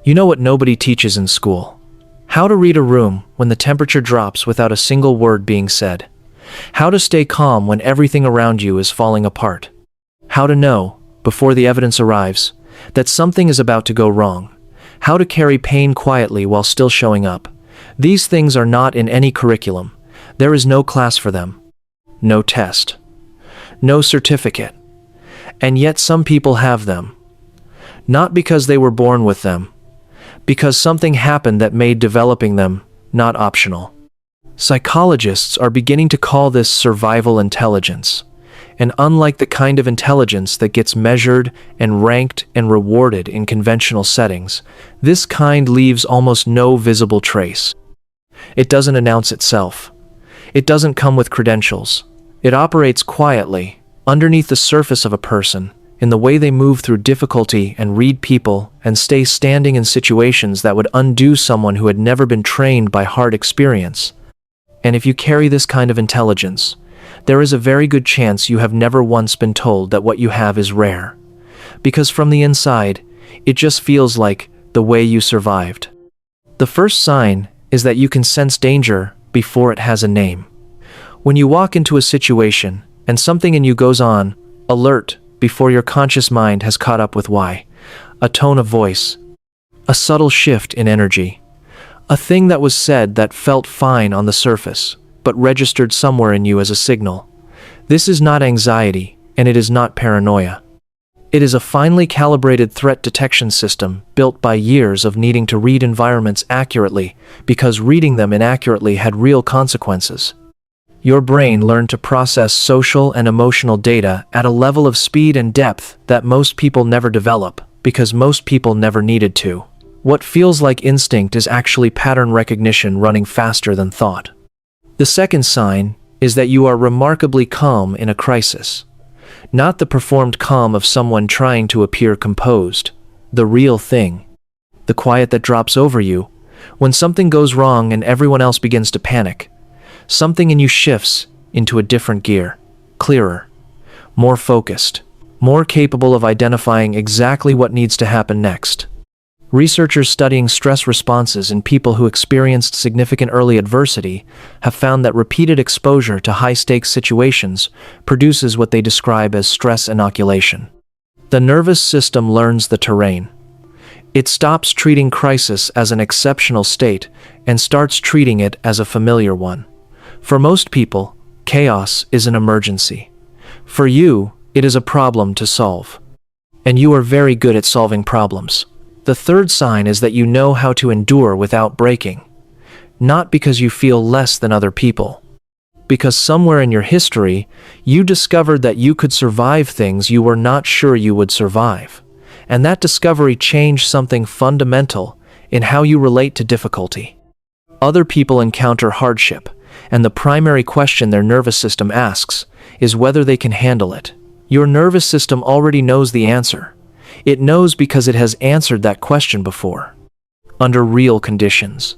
You know what nobody teaches in school? How to read a room when the temperature drops without a single word being said. How to stay calm when everything around you is falling apart. How to know, before the evidence arrives, that something is about to go wrong. How to carry pain quietly while still showing up. These things are not in any curriculum. There is no class for them. No test. No certificate. And yet some people have them. Not because they were born with them, because something happened that made developing them not optional. Psychologists are beginning to call this survival intelligence. And unlike the kind of intelligence that gets measured and ranked and rewarded in conventional settings, this kind leaves almost no visible trace. It doesn't announce itself. It doesn't come with credentials. It operates quietly, underneath the surface of a person, in the way they move through difficulty and read people and stay standing in situations that would undo someone who had never been trained by hard experience. And if you carry this kind of intelligence, there is a very good chance you have never once been told that what you have is rare. Because from the inside, it just feels like the way you survived. The first sign is that you can sense danger before it has a name. When you walk into a situation and something in you goes on alert before your conscious mind has caught up with why, a tone of voice, a subtle shift in energy, a thing that was said that felt fine on the surface, but registered somewhere in you as a signal. This is not anxiety, and it is not paranoia. It is a finely calibrated threat detection system built by years of needing to read environments accurately because reading them inaccurately had real consequences. Your brain learned to process social and emotional data at a level of speed and depth that most people never develop because most people never needed to. What feels like instinct is actually pattern recognition running faster than thought. The second sign is that you are remarkably calm in a crisis. Not the performed calm of someone trying to appear composed, the real thing. The quiet that drops over you when something goes wrong and everyone else begins to panic. Something in you shifts into a different gear, clearer, more focused, more capable of identifying exactly what needs to happen next. Researchers studying stress responses in people who experienced significant early adversity have found that repeated exposure to high-stakes situations produces what they describe as stress inoculation. The nervous system learns the terrain. It stops treating crisis as an exceptional state and starts treating it as a familiar one. For most people, chaos is an emergency. For you, it is a problem to solve. And you are very good at solving problems. The third sign is that you know how to endure without breaking. Not because you feel less than other people. Because somewhere in your history, you discovered that you could survive things you were not sure you would survive. And that discovery changed something fundamental in how you relate to difficulty. Other people encounter hardship, and the primary question their nervous system asks is whether they can handle it. Your nervous system already knows the answer. It knows because it has answered that question before. Under real conditions,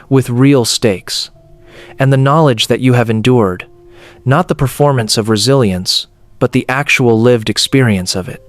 with real stakes, and the knowledge that you have endured, not the performance of resilience, but the actual lived experience of it,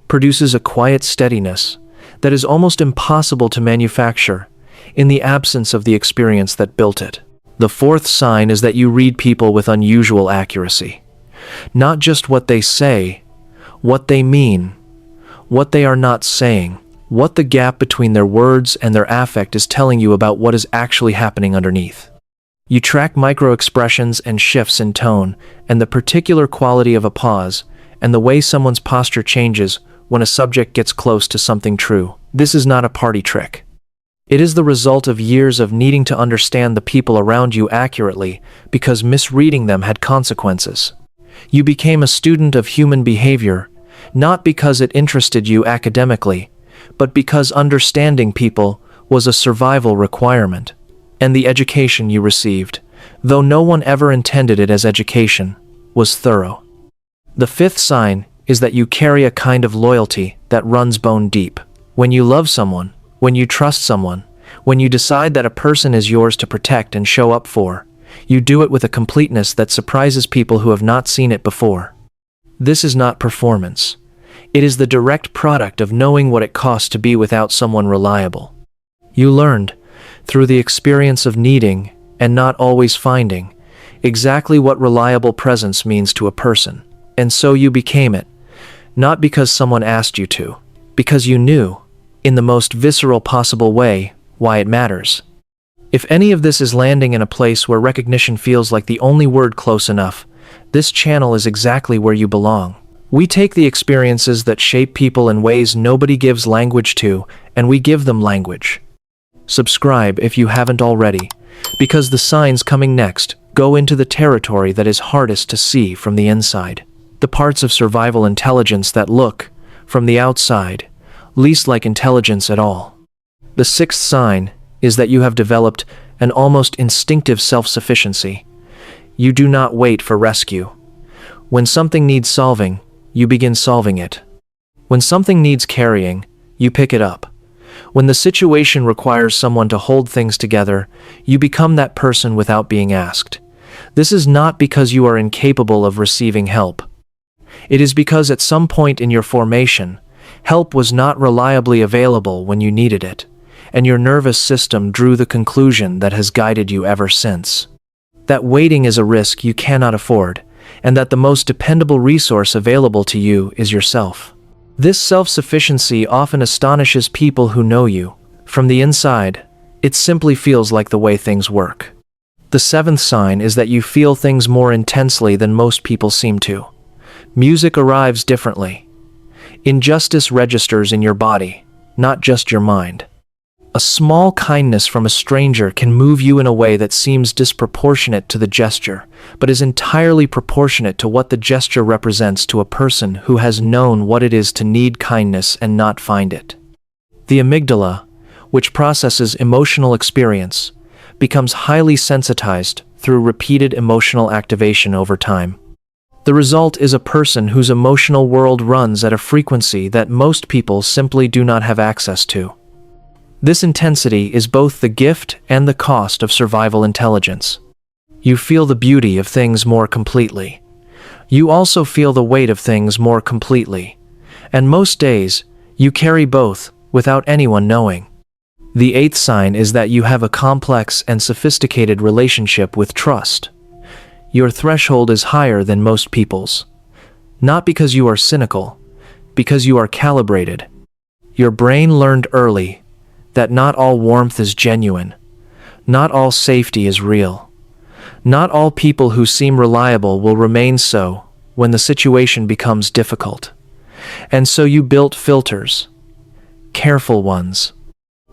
produces a quiet steadiness that is almost impossible to manufacture in the absence of the experience that built it. The fourth sign is that you read people with unusual accuracy. Not just what they say, what they mean, what they are not saying, what the gap between their words and their affect is telling you about what is actually happening underneath. You track micro-expressions and shifts in tone, and the particular quality of a pause, and the way someone's posture changes when a subject gets close to something true. This is not a party trick. It is the result of years of needing to understand the people around you accurately because misreading them had consequences. You became a student of human behavior, not because it interested you academically, but because understanding people was a survival requirement. And the education you received, though no one ever intended it as education, was thorough. The fifth sign is that you carry a kind of loyalty that runs bone deep. When you love someone, when you trust someone, when you decide that a person is yours to protect and show up for, you do it with a completeness that surprises people who have not seen it before. This is not performance. It is the direct product of knowing what it costs to be without someone reliable. You learned, through the experience of needing, and not always finding, exactly what reliable presence means to a person. And so you became it, not because someone asked you to, because you knew, in the most visceral possible way, why it matters. If any of this is landing in a place where recognition feels like the only word close enough, this channel is exactly where you belong. We take the experiences that shape people in ways nobody gives language to, and we give them language. Subscribe if you haven't already, because the signs coming next go into the territory that is hardest to see from the inside. The parts of survival intelligence that look, from the outside, least like intelligence at all. The sixth sign is that you have developed an almost instinctive self-sufficiency. You do not wait for rescue. When something needs solving, you begin solving it. When something needs carrying, you pick it up. When the situation requires someone to hold things together, you become that person without being asked. This is not because you are incapable of receiving help. It is because at some point in your formation, help was not reliably available when you needed it, and your nervous system drew the conclusion that has guided you ever since. That waiting is a risk you cannot afford, and that the most dependable resource available to you is yourself. This self-sufficiency often astonishes people who know you. From the inside, it simply feels like the way things work. The seventh sign is that you feel things more intensely than most people seem to. Music arrives differently. Injustice registers in your body, not just your mind. A small kindness from a stranger can move you in a way that seems disproportionate to the gesture, but is entirely proportionate to what the gesture represents to a person who has known what it is to need kindness and not find it. The amygdala, which processes emotional experience, becomes highly sensitized through repeated emotional activation over time. The result is a person whose emotional world runs at a frequency that most people simply do not have access to. This intensity is both the gift and the cost of survival intelligence. You feel the beauty of things more completely. You also feel the weight of things more completely. And most days, you carry both without anyone knowing. The eighth sign is that you have a complex and sophisticated relationship with trust. Your threshold is higher than most people's. Not because you are cynical, because you are calibrated. Your brain learned early that not all warmth is genuine. Not all safety is real. Not all people who seem reliable will remain so when the situation becomes difficult. And so you built filters. Careful ones.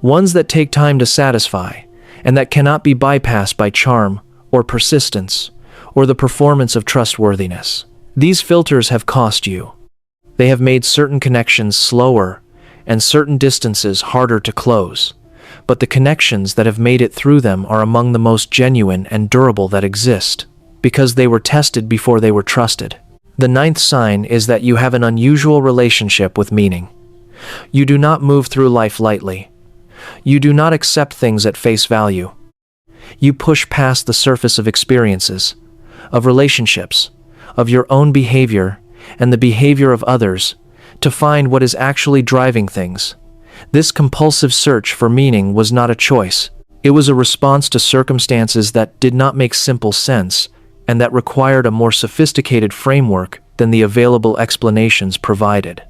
Ones that take time to satisfy, and that cannot be bypassed by charm or persistence or the performance of trustworthiness. These filters have cost you. They have made certain connections slower and certain distances harder to close, but the connections that have made it through them are among the most genuine and durable that exist, because they were tested before they were trusted. The ninth sign is that you have an unusual relationship with meaning. You do not move through life lightly. You do not accept things at face value. You push past the surface of experiences, of relationships, of your own behavior, and the behavior of others, to find what is actually driving things. This compulsive search for meaning was not a choice. It was a response to circumstances that did not make simple sense, and that required a more sophisticated framework than the available explanations provided.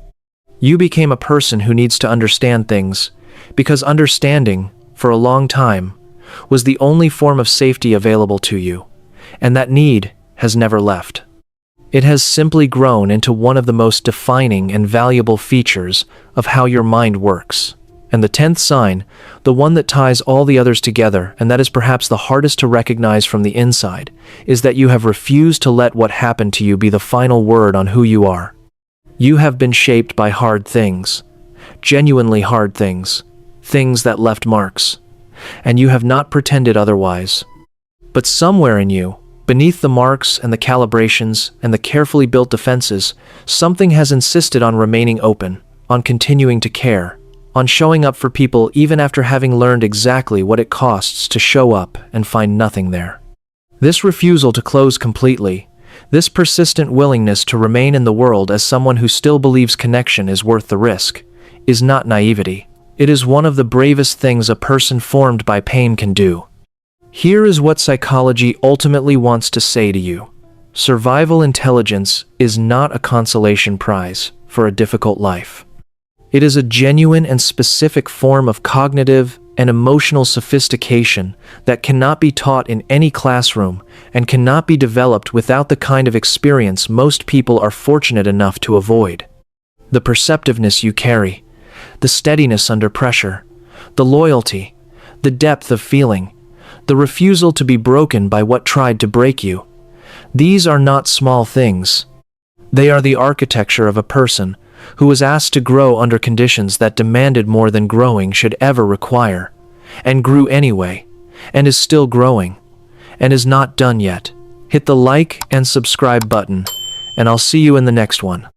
You became a person who needs to understand things, because understanding, for a long time, was the only form of safety available to you, and that need has never left. It has simply grown into one of the most defining and valuable features of how your mind works. And the 10th sign, the one that ties all the others together, and that is perhaps the hardest to recognize from the inside, is that you have refused to let what happened to you be the final word on who you are. You have been shaped by hard things, genuinely hard things, things that left marks, and you have not pretended otherwise. But somewhere in you, beneath the marks and the calibrations and the carefully built defenses, something has insisted on remaining open, on continuing to care, on showing up for people even after having learned exactly what it costs to show up and find nothing there. This refusal to close completely, this persistent willingness to remain in the world as someone who still believes connection is worth the risk, is not naivety. It is one of the bravest things a person formed by pain can do. Here is what psychology ultimately wants to say to you. Survival intelligence is not a consolation prize for a difficult life. It is a genuine and specific form of cognitive and emotional sophistication that cannot be taught in any classroom and cannot be developed without the kind of experience most people are fortunate enough to avoid. The perceptiveness you carry, the steadiness under pressure, the loyalty, the depth of feeling, the refusal to be broken by what tried to break you. These are not small things. They are the architecture of a person who was asked to grow under conditions that demanded more than growing should ever require, and grew anyway, and is still growing, and is not done yet. Hit the like and subscribe button, and I'll see you in the next one.